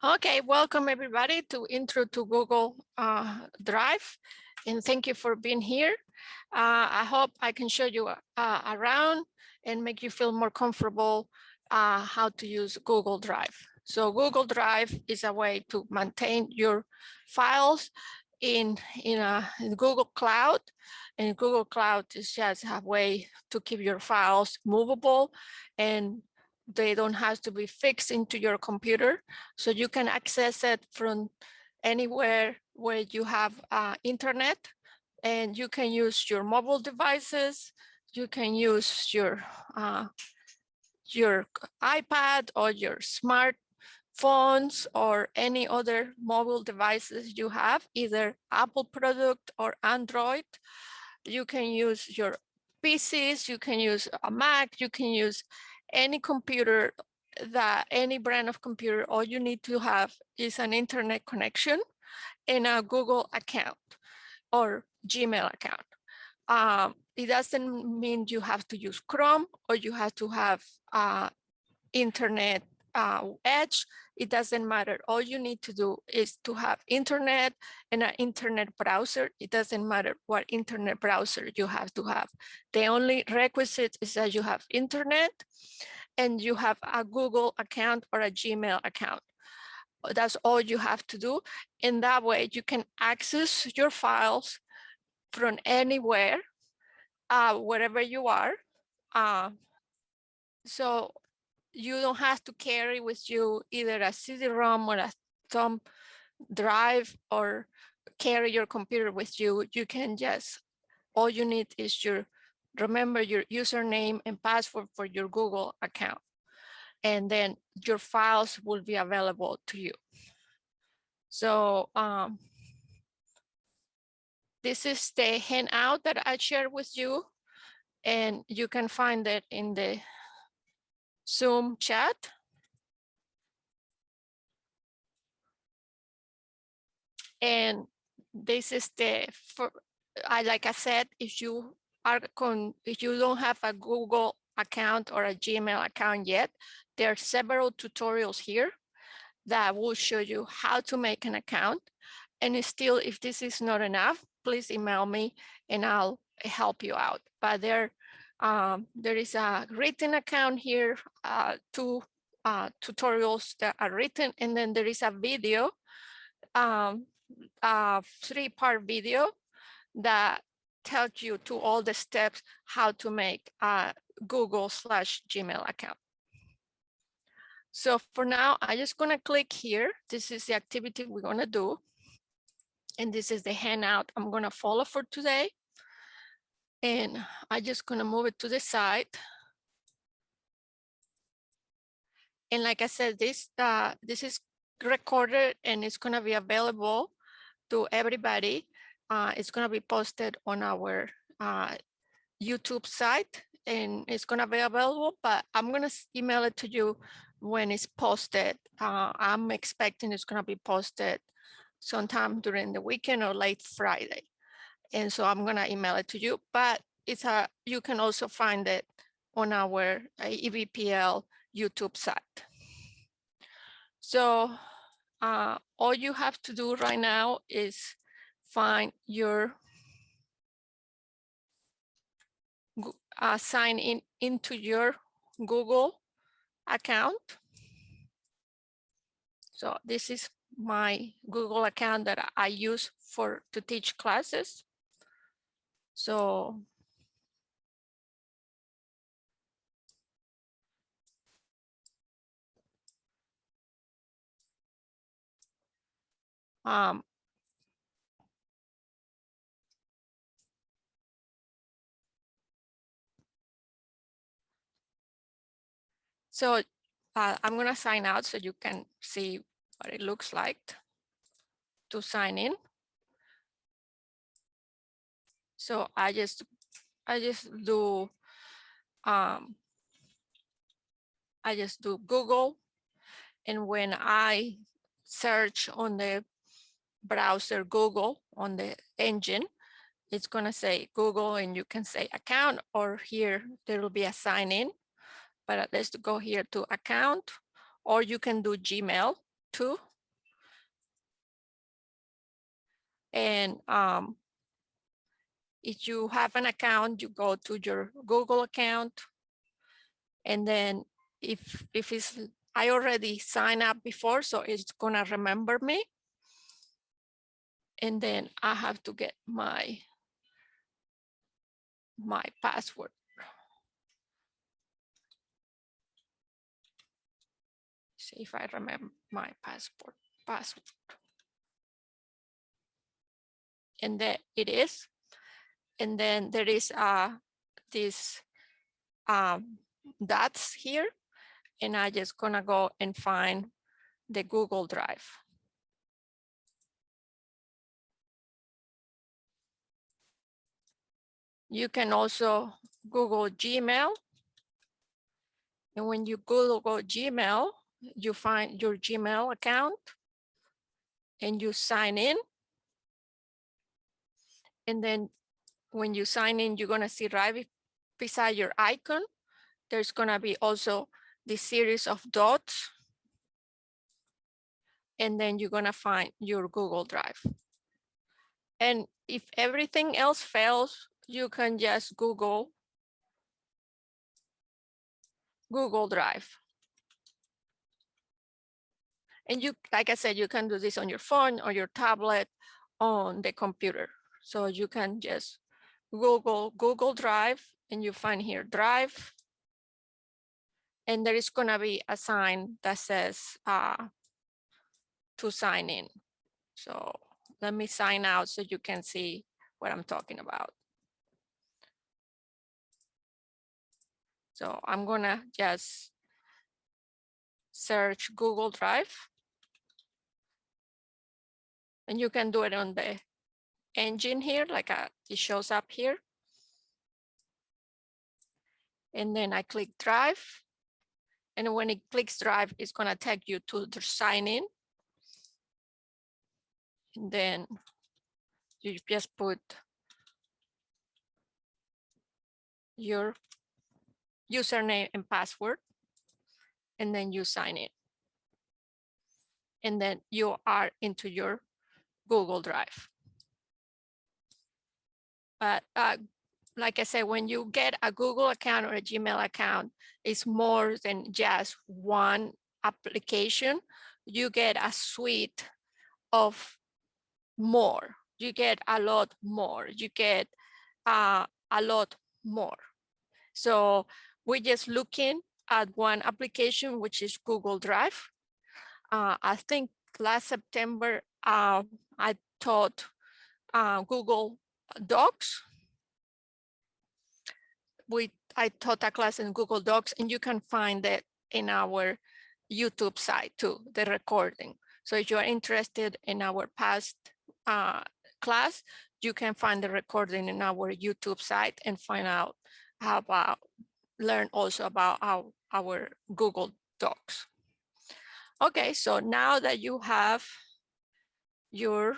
Okay, welcome everybody to Intro to Google Drive, and thank you for being here. I hope I can show you around and make you feel more comfortable how to use Google Drive. So Google Drive is a way to maintain your files in Google Cloud, and Google Cloud is just a way to keep your files movable, and they don't have to be fixed into your computer, so you can access it from anywhere where you have internet, and you can use your mobile devices, you can use your iPad or your smart phones or any other mobile devices you have, either Apple product or Android. You can use your PCs, you can use a Mac, you can use any computer, any brand of computer. All you need to have is an internet connection and a Google account or Gmail account. It doesn't mean you have to use Chrome or you have to have internet edge. It doesn't matter. All you need to do is to have internet and an internet browser. It doesn't matter what internet browser you have to have. The only requisite is that you have internet and you have a Google account or a Gmail account. That's all you have to do. And that way you can access your files from anywhere, wherever you are. So you don't have to carry with you either a CD-ROM or a thumb drive or carry your computer with you. You can just, all you need is remember your username and password for your Google account, and then your files will be available to you. So this is the handout that I shared with you, and you can find it in the Zoom chat. And this is like I said, if you don't have a Google account or a Gmail account yet, there are several tutorials here that will show you how to make an account. And still, if this is not enough, please email me and I'll help you out. But there is a written account here, 2 tutorials that are written, and then there is a video, 3-part video that tells you to all the steps how to make a Google/Gmail account. So for now, I'm just gonna click here. This is the activity we're gonna do. And this is the handout I'm gonna follow for today. And I'm just gonna move it to the side. And like I said, this is recorded and it's gonna be available to everybody. It's gonna be posted on our YouTube site, and it's gonna be available, but I'm gonna email it to you when it's posted. I'm expecting it's gonna be posted sometime during the weekend or late Friday. And so I'm gonna email it to you, but you can also find it on our EVPL YouTube site. So all you have to do right now is find your sign into your Google account. So this is my Google account that I use to teach classes. So I'm gonna sign out so you can see what it looks like to sign in. So I just do Google, and when I search on the browser Google on the engine, it's gonna say Google, and you can say account, or here there will be a sign in. But let's go here to account, or you can do Gmail too. And if you have an account, you go to your Google account. And then if it's, I already signed up before, so it's gonna remember me. And then I have to get my password. See if I remember my password. And there it is. And then there is this dots here. And I just gonna go and find the Google Drive. You can also Google Gmail. And when you Google Gmail, you find your Gmail account and you sign in. And then when you sign in, you're gonna see right beside your icon, there's gonna be also the series of dots. And then you're gonna find your Google Drive. And if everything else fails, you can just Google Drive. And you, like I said, you can do this on your phone or your tablet, on the computer. So you can just Google Drive, and you find here Drive. And there is gonna be a sign that says to sign in. So let me sign out so you can see what I'm talking about. So I'm gonna just search Google Drive. And you can do it on the engine here, like it shows up here. And then I click Drive. And when it clicks Drive, it's gonna take you to the sign in. And then you just put your username and password, and then you sign in. And then you are into your Google Drive. But like I said, when you get a Google account or a Gmail account, it's more than just one application. You get a suite of more. You get a lot more. You get a lot more. So we're just looking at one application, which is Google Drive. I think last September, I taught Google Docs. I taught a class in Google Docs, and you can find it in our YouTube site too, the recording. So if you are interested in our past class, you can find the recording in our YouTube site and find out how about, learn also about our Google Docs. Okay, so now that you have your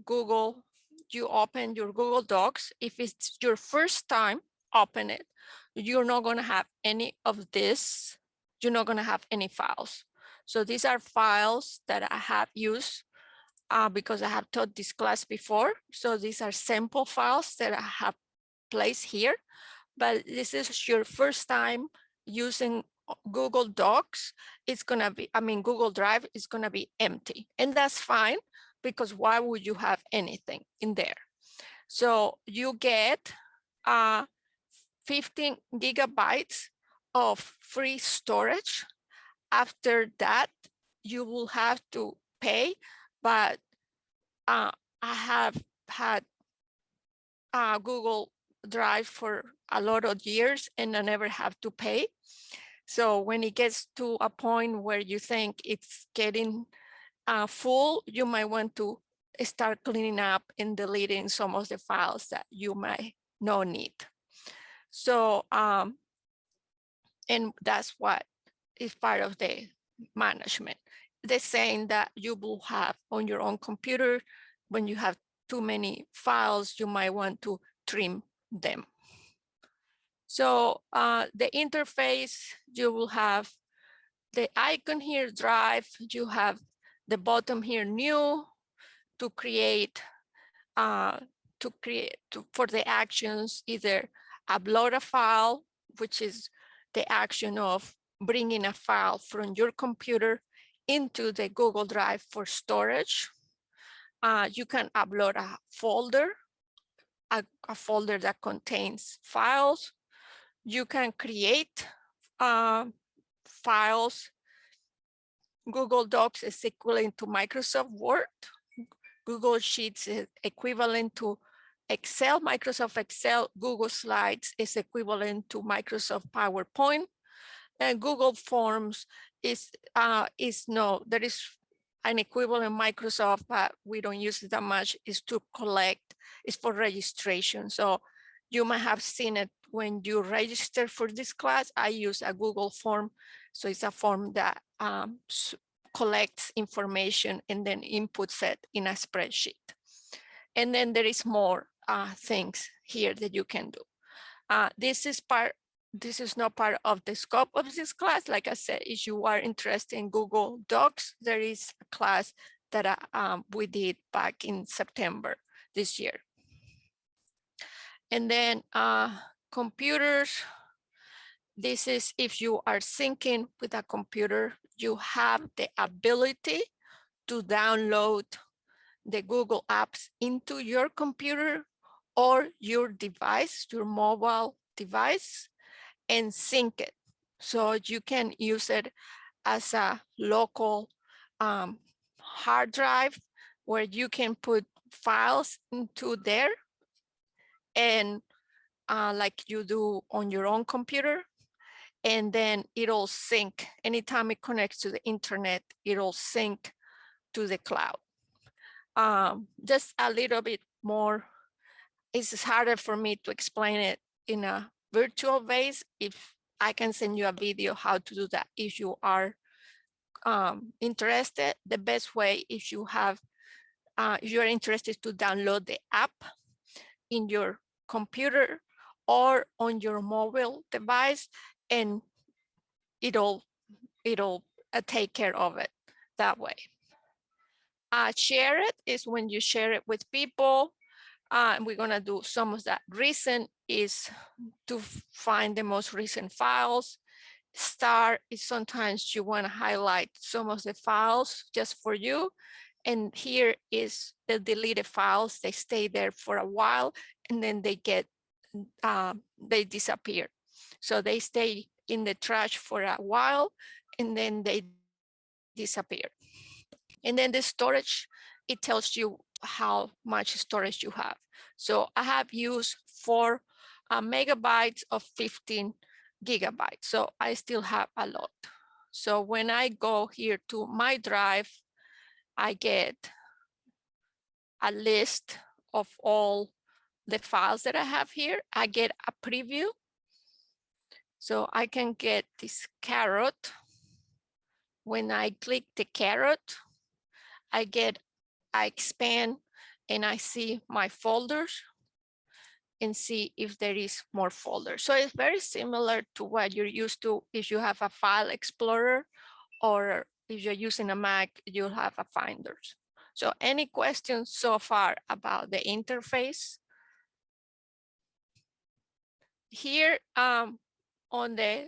Google, you open your Google Docs. If it's your first time, open it. You're not gonna have any of this. You're not gonna have any files. So these are files that I have used because I have taught this class before. So these are sample files that I have placed here. But this is your first time using Google Docs. It's gonna be, Google Drive is gonna be empty, and that's fine, because why would you have anything in there? So you get 15 gigabytes of free storage. After that, you will have to pay, but I have had Google Drive for a lot of years and I never have to pay. So when it gets to a point where you think it's getting full, you might want to start cleaning up and deleting some of the files that you might not need. So, and that's what is part of the management. They're saying that you will have on your own computer, when you have too many files, you might want to trim them. So the interface, you will have the icon here, Drive. You have the bottom here, New, to create to create for the actions, either upload a file, which is the action of bringing a file from your computer into the Google Drive for storage. You can upload a folder, a folder that contains files. You can create files. Google Docs is equivalent to Microsoft Word. Google Sheets is equivalent to Excel, Microsoft Excel. Google Slides is equivalent to Microsoft PowerPoint. And Google Forms is there is an equivalent Microsoft, but we don't use it that much, is to collect, is for registration. So you might have seen it when you register for this class. I use a Google form. So it's a form that collects information and then inputs it in a spreadsheet. And then there is more things here that you can do. This is not part of the scope of this class. Like I said, if you are interested in Google Docs, there is a class that we did back in September this year. And then computers. This is if you are syncing with a computer, you have the ability to download the Google apps into your computer or your device, your mobile device, and sync it. So you can use it as a local hard drive where you can put files into there, and like you do on your own computer, and then it'll sync. Anytime it connects to the internet, it'll sync to the cloud. Just a little bit more, it's harder for me to explain it in a virtual base. If I can send you a video how to do that if you are interested. The best way, if you have, if you're interested, to download the app in your computer or on your mobile device, and it'll take care of it that way. Share it is when you share it with people. And we're gonna do some of that. Recent is to find the most recent files. Star is sometimes you want to highlight some of the files just for you. And here is the deleted files. They stay there for a while and then they disappear. So they stay in the trash for a while and then they disappear. And then the storage, it tells you how much storage you have. So I have used 4 megabytes of 15 gigabytes. So I still have a lot. So when I go here to my drive, I get a list of all the files that I have here. I get a preview. So I can get this caret. When I click the caret, I expand and I see my folders and see if there is more folders. So it's very similar to what you're used to if you have a file explorer, or if you're using a Mac, you'll have a Finders. So any questions so far about the interface? Here on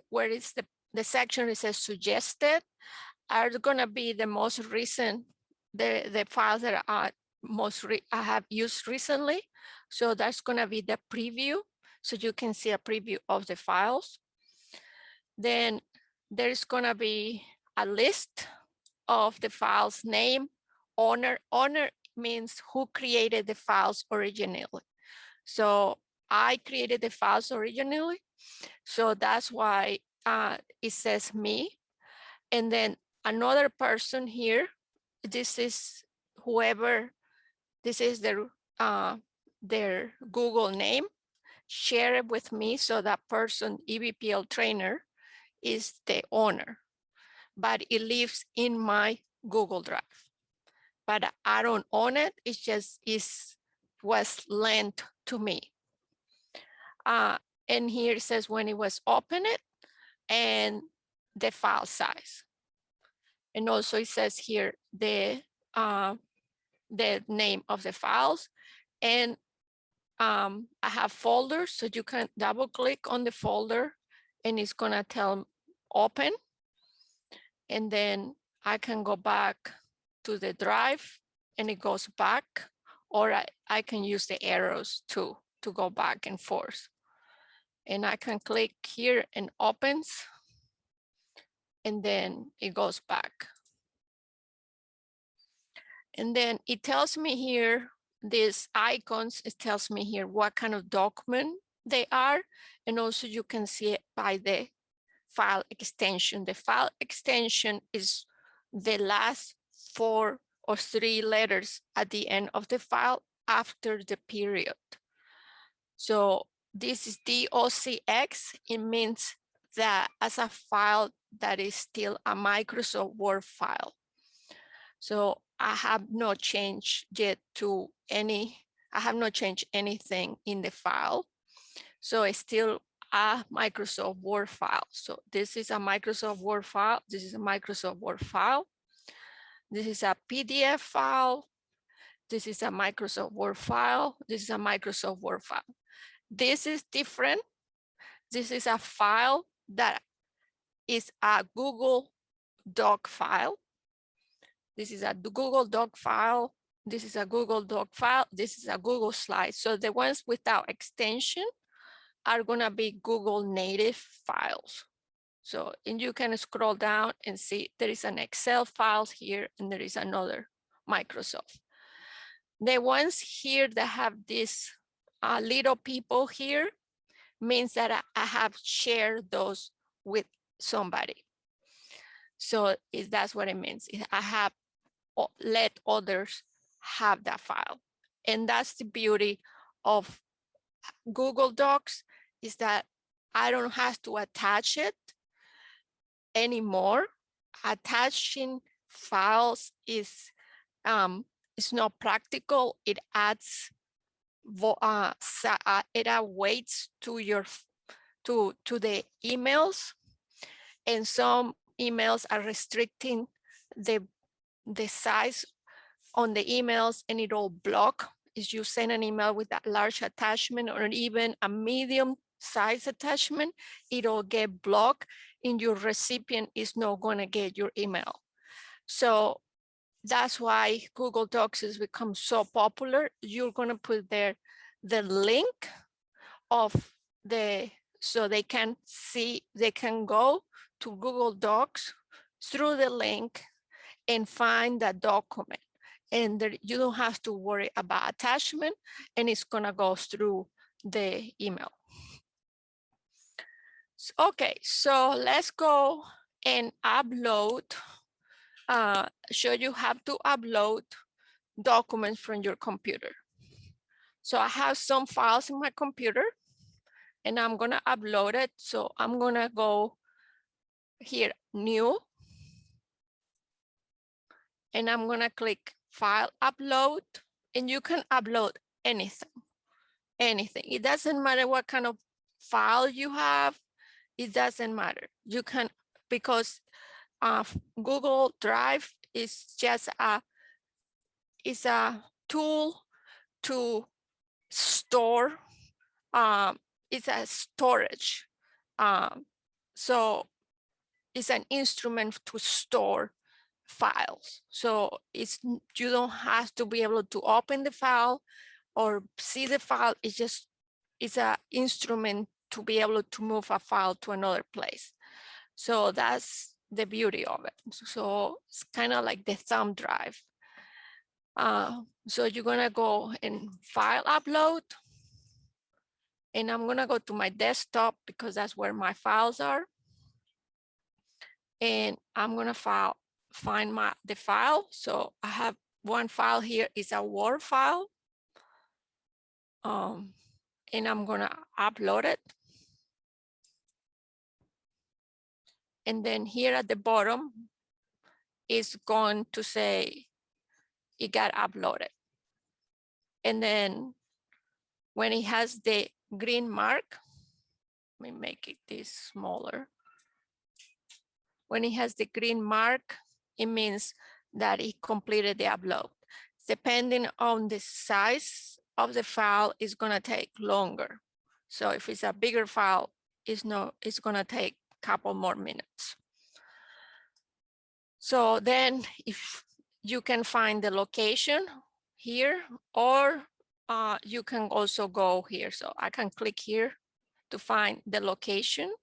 where is the section, it says suggested, are gonna be the most recent, the files that are I have used recently. So that's gonna be the preview. So you can see a preview of the files. Then there's gonna be a list of the files name, owner. Owner means who created the files originally. So I created the files originally. So that's why it says me. And then another person here, this is whoever, this is their Google name, share it with me. So that person, EBPL trainer, is the owner, but it lives in my Google Drive. But I don't own it, it just was lent to me. And here it says when it was opened and the file size. And also it says here the name of the files And I have folders, so you can double click on the folder and it's gonna tell open. And then I can go back to the drive and it goes back, or I can use the arrows to go back and forth. And I can click here and opens, and then it goes back. And then it tells me here, these icons, it tells me here what kind of document they are. And also you can see it by the file extension. The file extension is the last 4 or 3 letters at the end of the file after the period. So this is DOCX. It means that as a file that is still a Microsoft Word file. So I have not changed yet to any, I have not changed anything in the file. So it's still a Microsoft Word file. So this is a Microsoft Word file. This is a Microsoft Word file. This is a PDF file. This is a Microsoft Word file. This is a Microsoft Word file. This is different. This is a file that is a Google Doc file. This is a Google Doc file. This is a Google Doc file. This is a Google Slide. So the ones without extension are gonna be Google native files. So, and you can scroll down and see there is an Excel file here and there is another Microsoft. The ones here that have this little people here means that I have shared those with somebody. So that's what it means. I have let others have that file. And that's the beauty of Google Docs, is that I don't have to attach it anymore. Attaching files is not practical. It adds it adds weights to your to the emails, and some emails are restricting the size on the emails, and it'll block if you send an email with that large attachment or even a medium size attachment, it'll get blocked and your recipient is not going to get your email. So that's why Google Docs has become so popular. You're going to put there the link of so they can see, they can go to Google Docs through the link and find that document. And there, you don't have to worry about attachment, and it's gonna go through the email. Okay, so let's go and upload, show you how to upload documents from your computer. So I have some files in my computer and I'm gonna upload it. So I'm gonna go here, new, and I'm gonna click file upload, and you can upload anything. It doesn't matter what kind of file you have. It doesn't matter. You can, because Google Drive is just a tool to store. It's a storage. So it's an instrument to store files. So you don't have to be able to open the file or see the file. It's an instrument to be able to move a file to another place. So that's the beauty of it. So it's kind of like the thumb drive. So you're gonna go and file upload, and I'm gonna go to my desktop because that's where my files are. And I'm gonna find the file. So I have one file here, is a Word file. And I'm gonna upload it. And then here at the bottom is going to say it got uploaded. And then when it has the green mark, let me make it this smaller. When it has the green mark, it means that it completed the upload. Depending on the size of the file is gonna take longer. So if it's a bigger file, it's gonna take a couple more minutes. So then if you can find the location here, or you can also go here. So I can click here to find the location,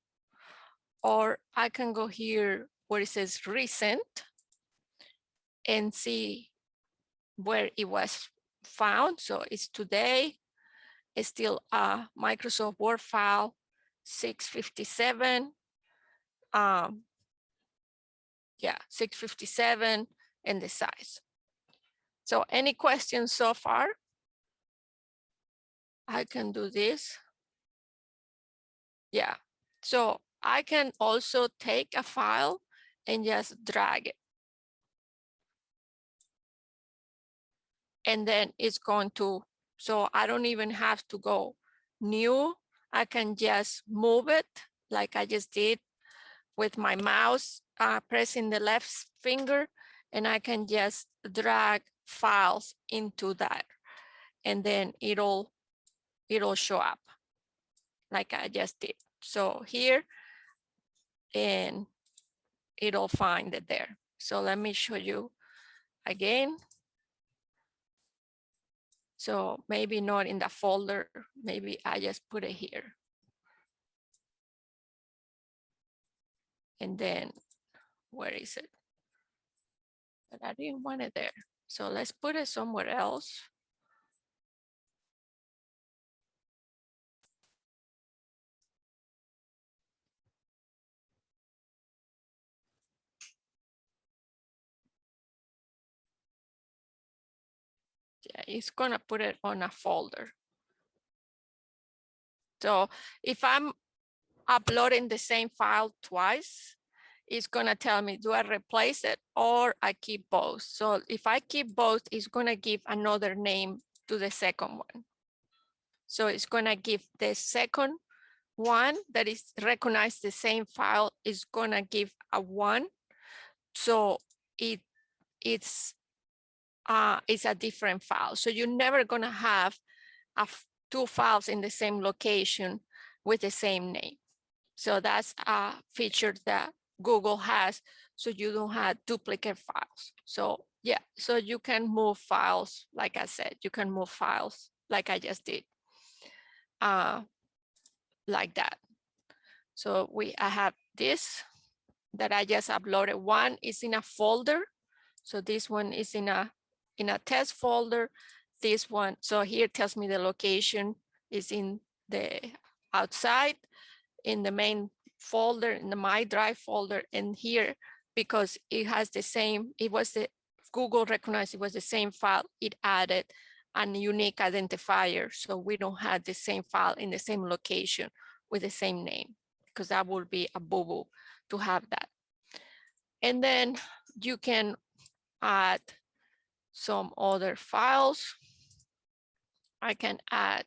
or I can go here where it says recent and see where it was found. So it's today. It's still a Microsoft Word file, 657. Yeah, 657 and the size. So any questions so far? I can do this. Yeah, so I can also take a file and just drag it. And then it's going to, so I don't even have to go new. I can just move it like I just did with my mouse, pressing the left finger, and I can just drag files into that. And then it'll show up like I just did. So here, and it'll find it there. So let me show you again. So maybe not in the folder, maybe I just put it here. And then where is it? But I didn't want it there. So let's put it somewhere else. Yeah, it's gonna put it on a folder. So if I'm uploading the same file twice, it's gonna tell me, do I replace it or I keep both? So if I keep both, it's gonna give another name to the second one. So it's gonna give the second one that is recognize the same file is gonna give a 1. So it's a different file. So you're never gonna have two files in the same location with the same name. So that's a feature that Google has, so you don't have duplicate files. So yeah, so you can move files, like I said, you can move files like I just did, like that. So I have this that I just uploaded. One is in a folder. So this one is in a test folder. This one, so here it tells me the location is in the outside, in the main folder, in the My Drive folder, and here, because it has the same, Google recognized it was the same file, it added a unique identifier. So we don't have the same file in the same location with the same name, because that would be a boo-boo to have that. And then you can add some other files. I can add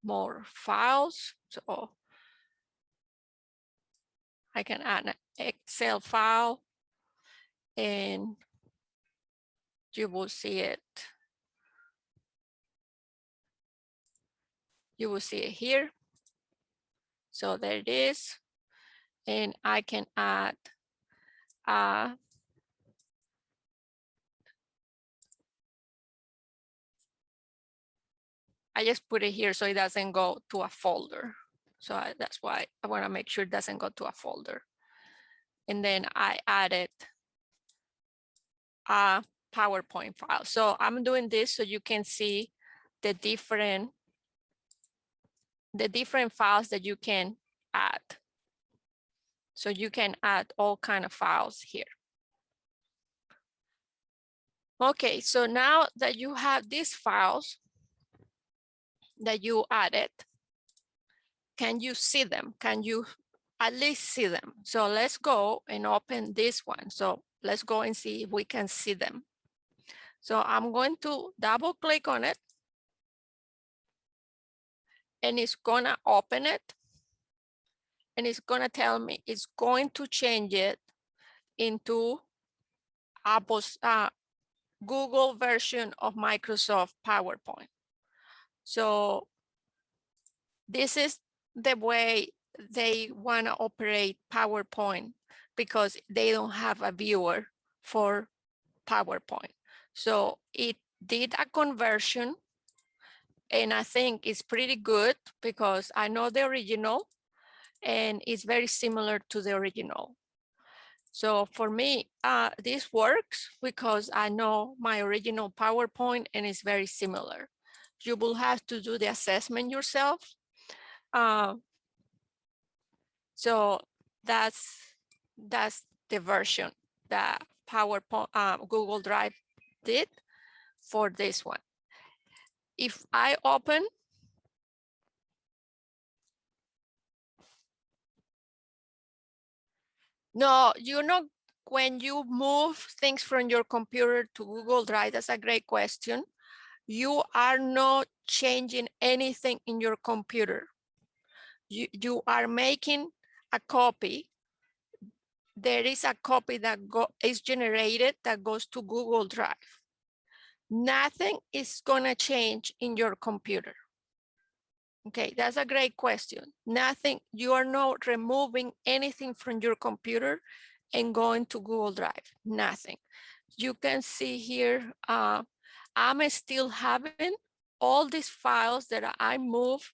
more files. So I can add an Excel file and you will see it. You will see it here. So there it is. And I can add I just put it here so it doesn't go to a folder. So that's why I want to make sure it doesn't go to a folder. And then I added a PowerPoint file. So I'm doing this so you can see the different files that you can add. So you can add all kind of files here. Okay, so now that you have these files that you added, can you see them? Can you at least see them? So let's go and open this one. So let's go and see if we can see them. So I'm going to double click on it and it's gonna open it. And it's gonna tell me it's going to change it into Apple's Google version of Microsoft PowerPoint. So this is the way they want to operate PowerPoint because they don't have a viewer for PowerPoint. So it did a conversion, and I think it's pretty good because I know the original and it's very similar to the original. So for me, this works because I know my original PowerPoint and it's very similar. You will have to do the assessment yourself. So that's the version that PowerPoint Google Drive did for this one. If I open, no, you know, when you move things from your computer to Google Drive, that's a great question. You are not changing anything in your computer. You are making a copy. There is a copy that is generated that goes to Google Drive. Nothing is gonna change in your computer. Okay, that's a great question. Nothing, you are not removing anything from your computer and going to Google Drive, nothing. You can see here, I'm still having all these files that I move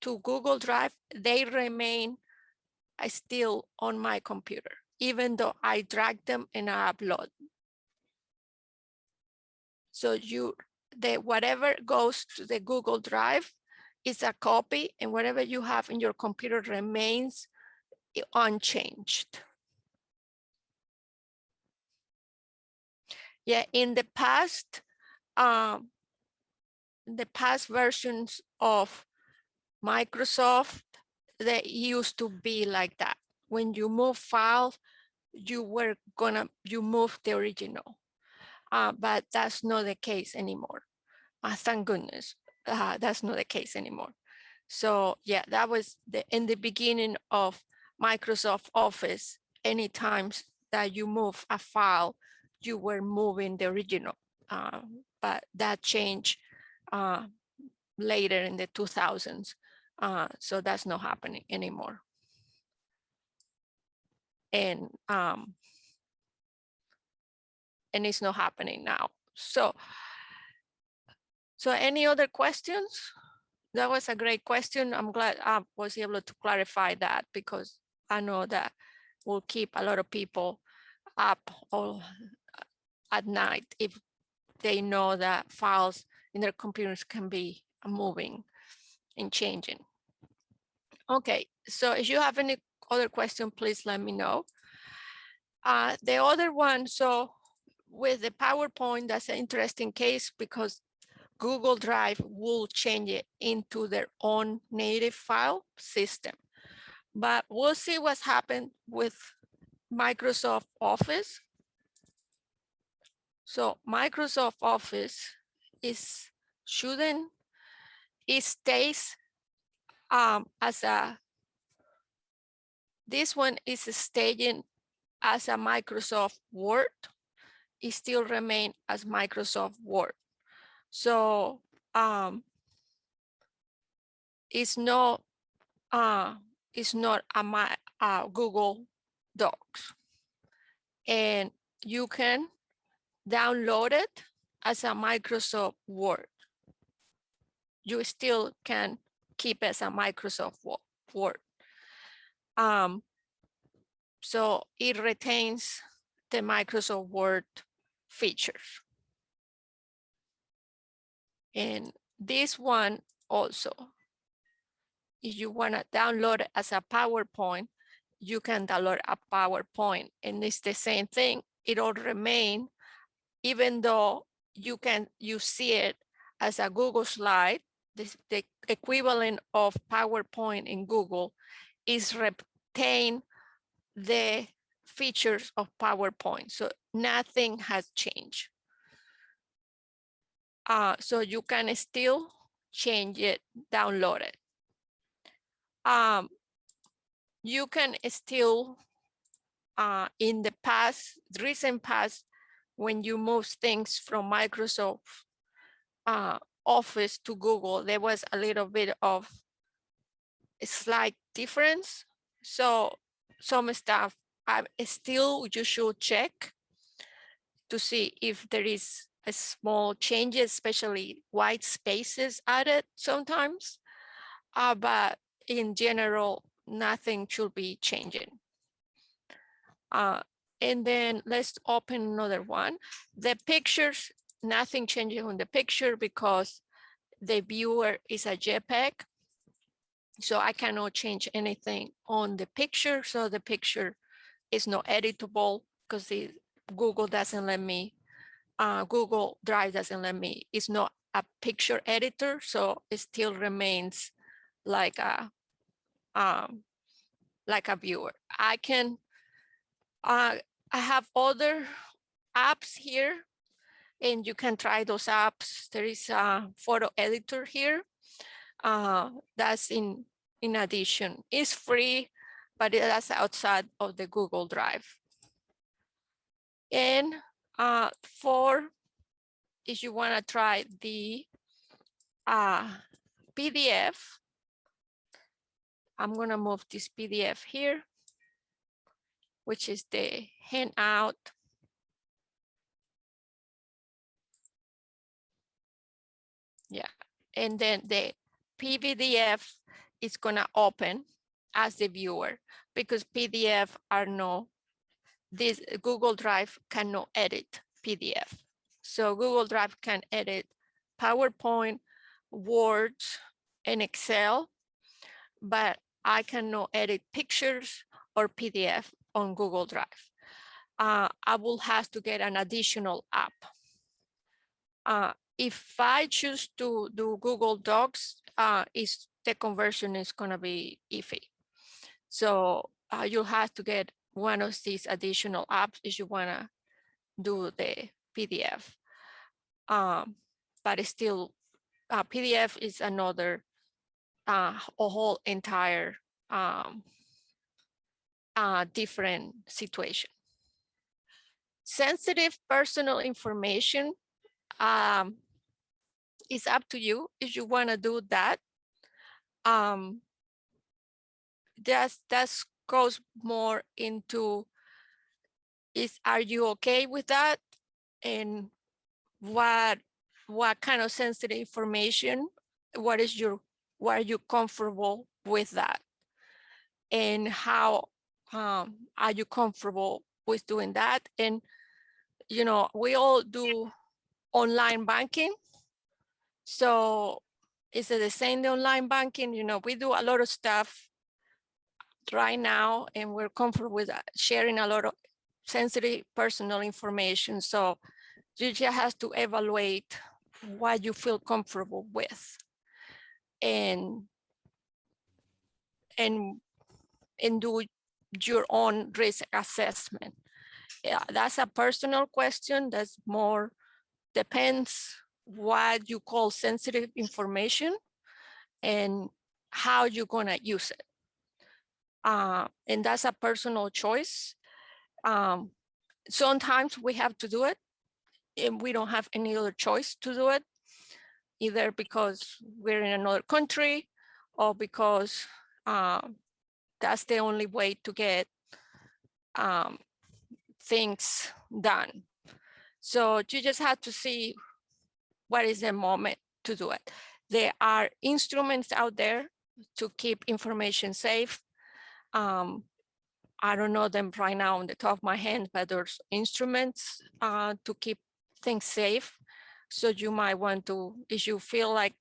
to Google Drive, they remain still on my computer, even though I drag them and I upload. So whatever goes to the Google Drive is a copy, and whatever you have in your computer remains unchanged. Yeah, in the past versions of Microsoft, they used to be like that. When you move files, you move the original, but that's not the case anymore. Thank goodness, that's not the case anymore. So yeah, that was in the beginning of Microsoft Office. Anytime that you move a file, you were moving the original, but that changed later in the 2000s. So that's not happening anymore. And it's not happening now. So any other questions? That was a great question. I'm glad I was able to clarify that because I know that will keep a lot of people up all at night if they know that files in their computers can be moving and changing. Okay, so if you have any other question, please let me know. The other one, so with the PowerPoint, that's an interesting case because Google Drive will change it into their own native file system. But we'll see what's happened with Microsoft Office. So Microsoft Office it stays as this one is staging as a Microsoft Word. It still remain as Microsoft Word. So it's not a Google Docs, and you can download it as a Microsoft Word. You still can keep it as a Microsoft Word. So it retains the Microsoft Word features. And this one also, if you want to download it as a PowerPoint, you can download a PowerPoint, and it's the same thing. It'll remain, even though you see it as a Google slide. The equivalent of PowerPoint in Google is retain the features of PowerPoint. So nothing has changed. So you can still change it, download it. You can still, in the recent past, when you move things from Microsoft Office to Google, there was a little bit of a slight difference. So some stuff still you should check to see if there is a small changes, especially white spaces added sometimes. But in general, nothing should be changing. And then let's open another one. The pictures, nothing changes on the picture because the viewer is a JPEG. So I cannot change anything on the picture. So the picture is not editable because Google doesn't let me, Google Drive doesn't let me, it's not a picture editor. So it still remains like a viewer. I can, I have other apps here and you can try those apps. There is a photo editor here. That's in addition. It's free, but that's outside of the Google Drive. And for, if you want to try the PDF, I'm going to move this PDF here, which is the handout. Yeah, and then the PDF is going to open as the viewer because PDF are no, this Google Drive cannot edit PDF. So Google Drive can edit PowerPoint, Word, and Excel, but I cannot edit pictures or PDF on Google Drive. I will have to get an additional app. If I choose to do Google Docs, the conversion is going to be iffy. So you'll have to get one of these additional apps if you want to do the PDF. But it's still, PDF is another a whole entire different situation. Sensitive personal information is up to you if you want to do that. That goes more into are you okay with that, and what kind of sensitive information, what are you comfortable with that, and how are you comfortable with doing that. And you know, we all do online banking, so is it the same the online banking? You know, we do a lot of stuff right now and we're comfortable with sharing a lot of sensitive personal information. So you just have to evaluate what you feel comfortable with and do your own risk assessment. Yeah, that's a personal question. That's more depends what you call sensitive information and how you're gonna use it. And that's a personal choice. Sometimes we have to do it and we don't have any other choice to do it, either because we're in another country or because that's the only way to get things done. So you just have to see what is the moment to do it. There are instruments out there to keep information safe. I don't know them right now on the top of my head, but there's instruments to keep things safe. So you might want to, if you feel like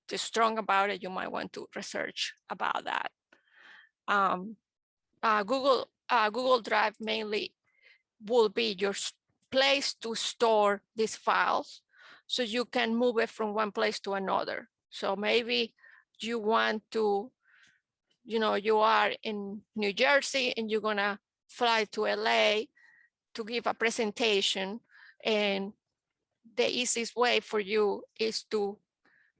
you're strong about it, you might want to research about that. Google Drive mainly will be your place to store these files, so you can move it from one place to another. So maybe you want to, you know, you are in New Jersey and you're gonna fly to LA to give a presentation, and the easiest way for you is to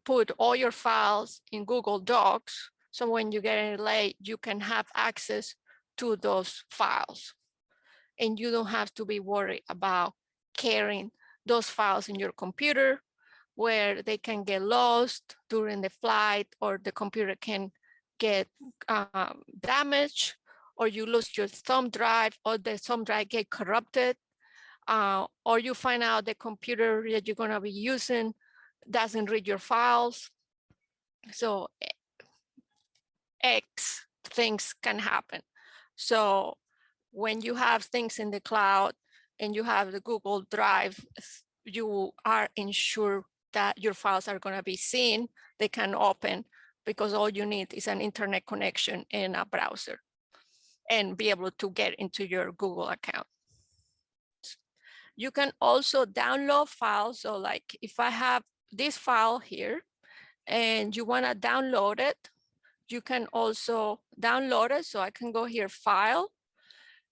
put all your files in Google Docs. So when you get in LA, you can have access to those files and you don't have to be worried about carrying those files in your computer, where they can get lost during the flight, or the computer can get damaged, or you lose your thumb drive, or the thumb drive get corrupted, or you find out the computer that you're going to be using doesn't read your files. So X things can happen. So when you have things in the cloud and you have the Google Drive, you are ensured that your files are going to be seen, they can open, because all you need is an internet connection and a browser, and be able to get into your Google account. You can also download files. So like if I have this file here and you want to download it, you can also download it. So I can go here, File,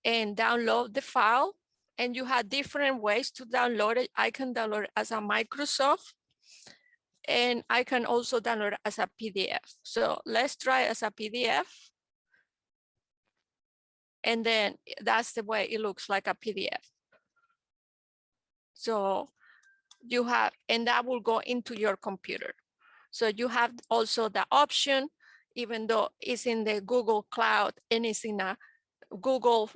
and download the file. And you have different ways to download it. I can download it as a Microsoft, and I can also download it as a PDF. So let's try as a PDF. And then that's the way it looks, like a PDF. So you have, and that will go into your computer. So you have also the option, even though it's in the Google Cloud and it's in a Google,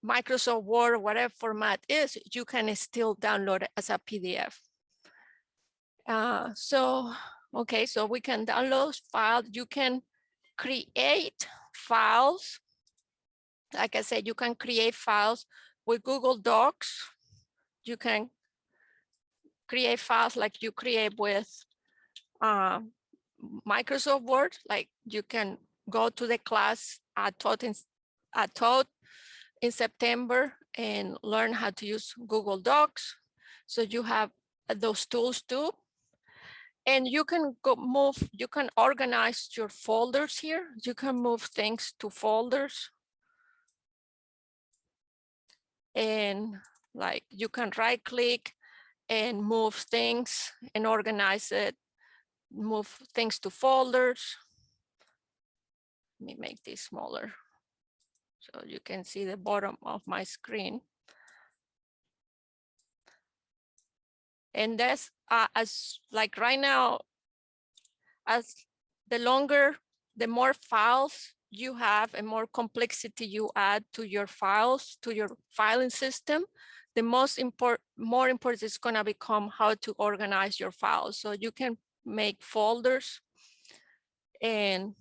Microsoft Word, whatever format is, you can still download it as a PDF. Okay, so we can download files. You can create files. Like I said, you can create files with Google Docs. You can create files like you create with Microsoft Word. Like you can go to the class I taught in September and learn how to use Google Docs. So you have those tools too. And you can you can organize your folders here. You can move things to folders. And like you can right click and move things and organize it, move things to folders. Let me make this smaller so you can see the bottom of my screen. And that's as like right now, as the longer, the more files you have and more complexity you add to your files, to your filing system, the more important is going to become how to organize your files. So you can make folders and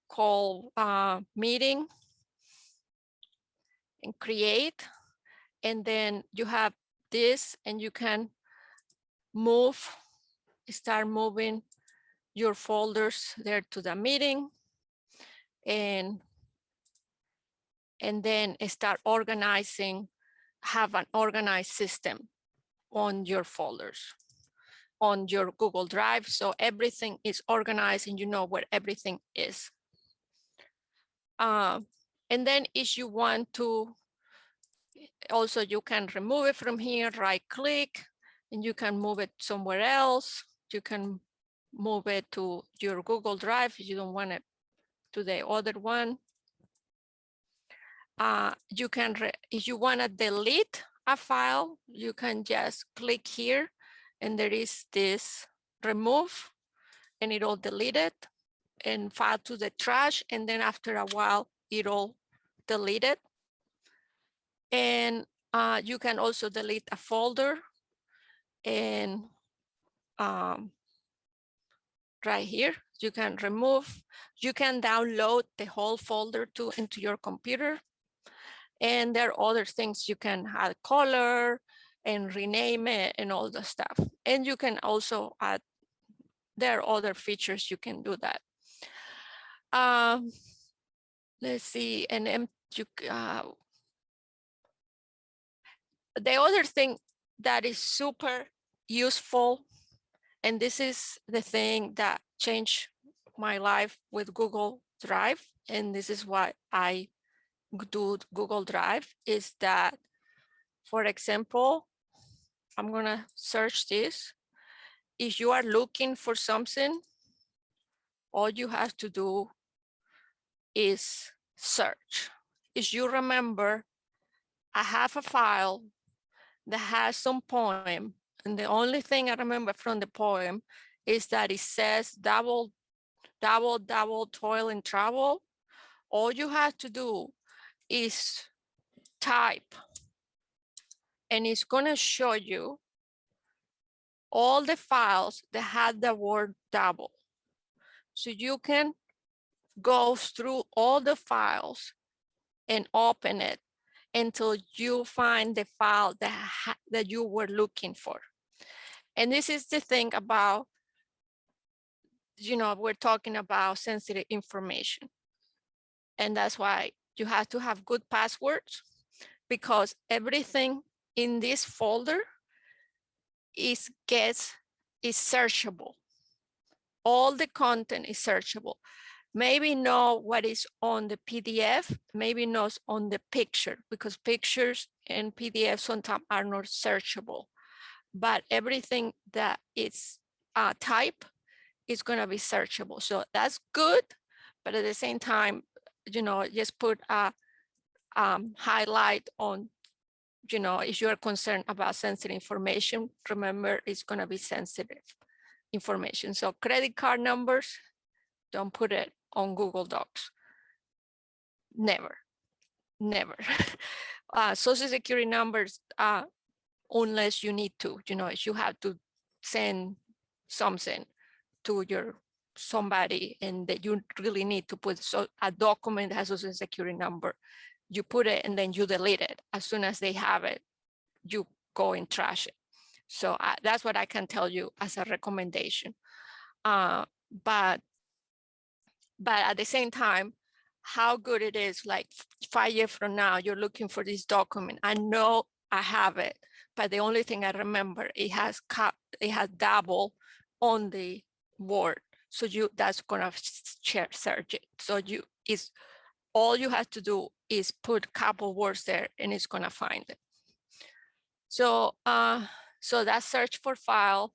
call meeting and create, and then you have this, and you can start moving your folders there to the meeting, and then start organizing, have an organized system on your folders, on your Google Drive. So everything is organized and you know where everything is. And then if you want to, also you can remove it from here, right click, and you can move it somewhere else. You can move it to your Google Drive if you don't want it to the other one. You can, if you want to delete a file, you can just click here and there is this remove, and it'll delete it and file to the trash. And then after a while, it'll delete it. And you can also delete a folder, and right here, you can remove, you can download the whole folder into your computer. And there are other things you can add color and rename it and all the stuff. And you can also add, there are other features you can do that. Let's see, and the other thing that is super useful, and this is the thing that changed my life with Google Drive, and this is why I do Google Drive, is that, for example, I'm gonna search this. If you are looking for something, all you have to do is search. If you remember, I have a file that has some poem. And the only thing I remember from the poem is that it says double, double, double, toil and trouble. All you have to do is type, and it's gonna show you all the files that had the word double. So you can go through all the files and open it until you find the file that you were looking for. And this is the thing about, we're talking about sensitive information. And that's why you have to have good passwords, because everything in this folder is searchable. All the content is searchable. Maybe know what is on the PDF, maybe not on the picture, because pictures and PDF sometimes are not searchable. But everything that is type is going to be searchable. So that's good. But at the same time, just put a highlight on, if you are concerned about sensitive information, remember it's going to be sensitive information. So credit card numbers, don't put it on Google Docs. Never, never. Social Security numbers, unless you need to, if you have to send something to somebody and that you really need to put a document that has a Social Security number, you put it and then you delete it. As soon as they have it, you go and trash it. So that's what I can tell you as a recommendation. But at the same time, how good it is, like 5 years from now, you're looking for this document. I know I have it, but the only thing I remember, it has double on the word. So that's gonna search it. So all you have to do is put a couple words there and it's gonna find it. So so that's search for file.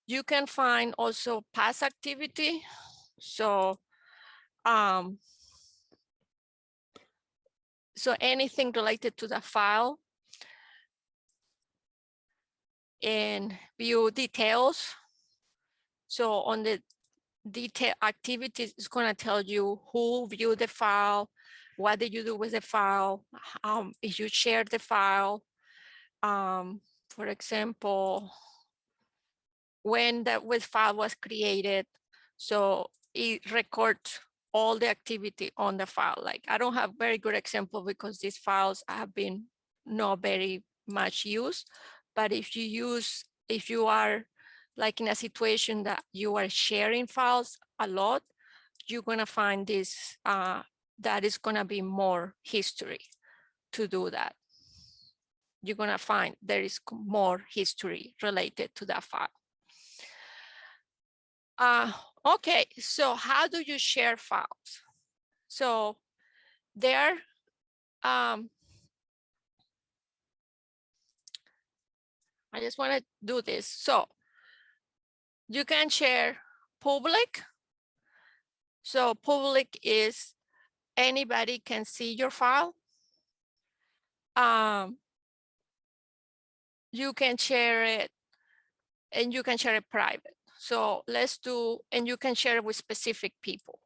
You can find also past activity. So so anything related to the file, and view details. So on the detail activities, it's going to tell you who viewed the file, what did you do with the file, if you shared the file, for example, when that file was created. So it records all the activity on the file. Like, I don't have very good example because these files have been not very much used, but if you are like in a situation that you are sharing files a lot, you're gonna find this, that is gonna be more history to do that. You're gonna find there is more history related to that file. Okay, so how do you share files? So there, I just want to do this. So you can share public. So public is anybody can see your file. You can share it, and you can share it private. So let's do, and you can share it with specific people.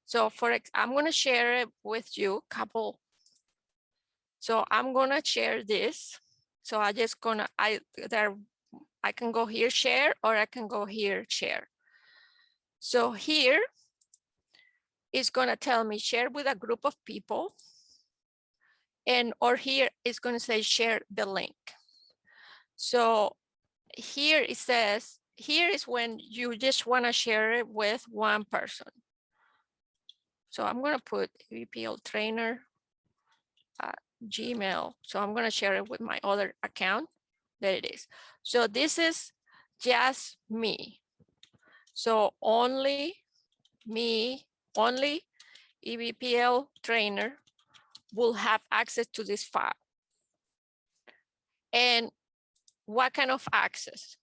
So I'm going to share it with you, couple. So I'm going to share this. So I just gonna, I can go here, share, or I can go here, share. So here is gonna tell me share with a group of people, or here is gonna say share the link. So here it says, here is when you just wanna share it with one person. So I'm gonna put ABPL trainer at Gmail. So I'm gonna share it with my other account. There it is. So this is just me. So only me, only EBPL trainer will have access to this file. And what kind of access?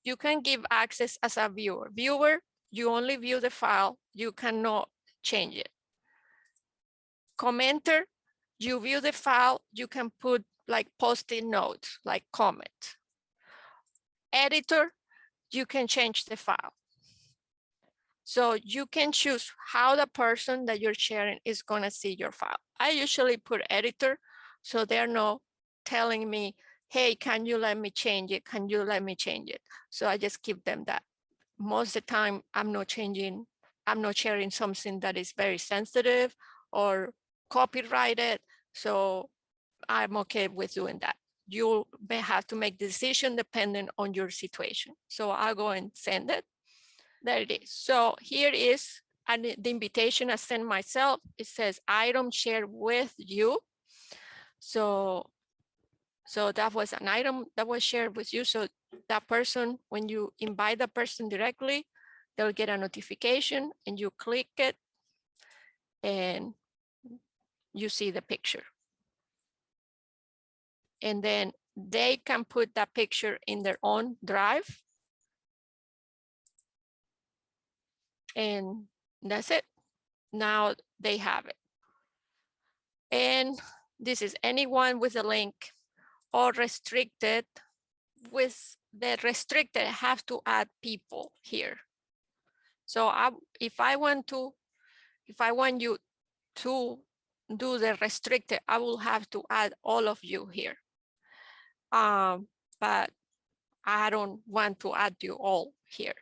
You can give access as a viewer. Viewer, you only view the file, you cannot change it. Commenter, you view the file, you can put like post-it notes, like comment. Editor, you can change the file. So you can choose how the person that you're sharing is going to see your file. I usually put editor, so they're not telling me, hey, can you let me change it? Can you let me change it? So I just give them that. Most of the time, I'm not sharing something that is very sensitive or copyrighted. So I'm okay with doing that. You may have to make the decision depending on your situation. So I'll go and send it. There it is. So here is the invitation I sent myself. It says item shared with you. So that was an item that was shared with you. So that person, when you invite the person directly, they'll get a notification and you click it and you see the picture. And then they can put that picture in their own drive. And that's it. Now they have it. And this is anyone with a link or restricted. With the restricted, I have to add people here. So if I want you to do the restricted, I will have to add all of you here. But I don't want to add you all here.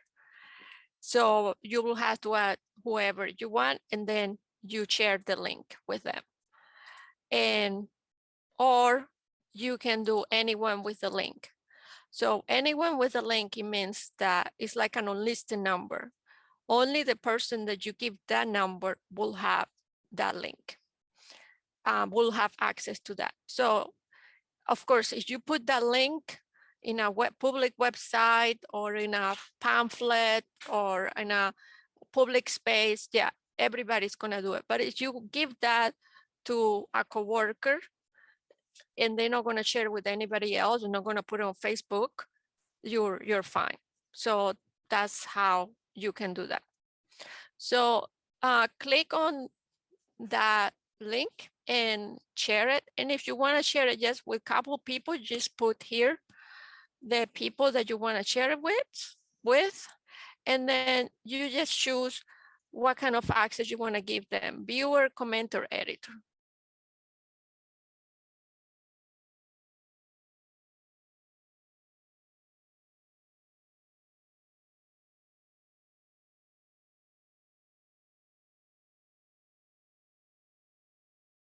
So you will have to add whoever you want, and then you share the link with them. Or you can do anyone with the link. So anyone with a link, it means that it's like an unlisted number. Only the person that you give that number will have that link, will have access to that. So of course, if you put that link in a public website or in a pamphlet or in a public space, yeah, everybody's gonna do it. But if you give that to a coworker and they're not gonna share it with anybody else, they're not gonna put it on Facebook, you're fine. So that's how you can do that. So click on that link and share it. And if you want to share it just with a couple of people, just put here the people that you want to share it with, and then you just choose what kind of access you want to give them, viewer, comment, or editor.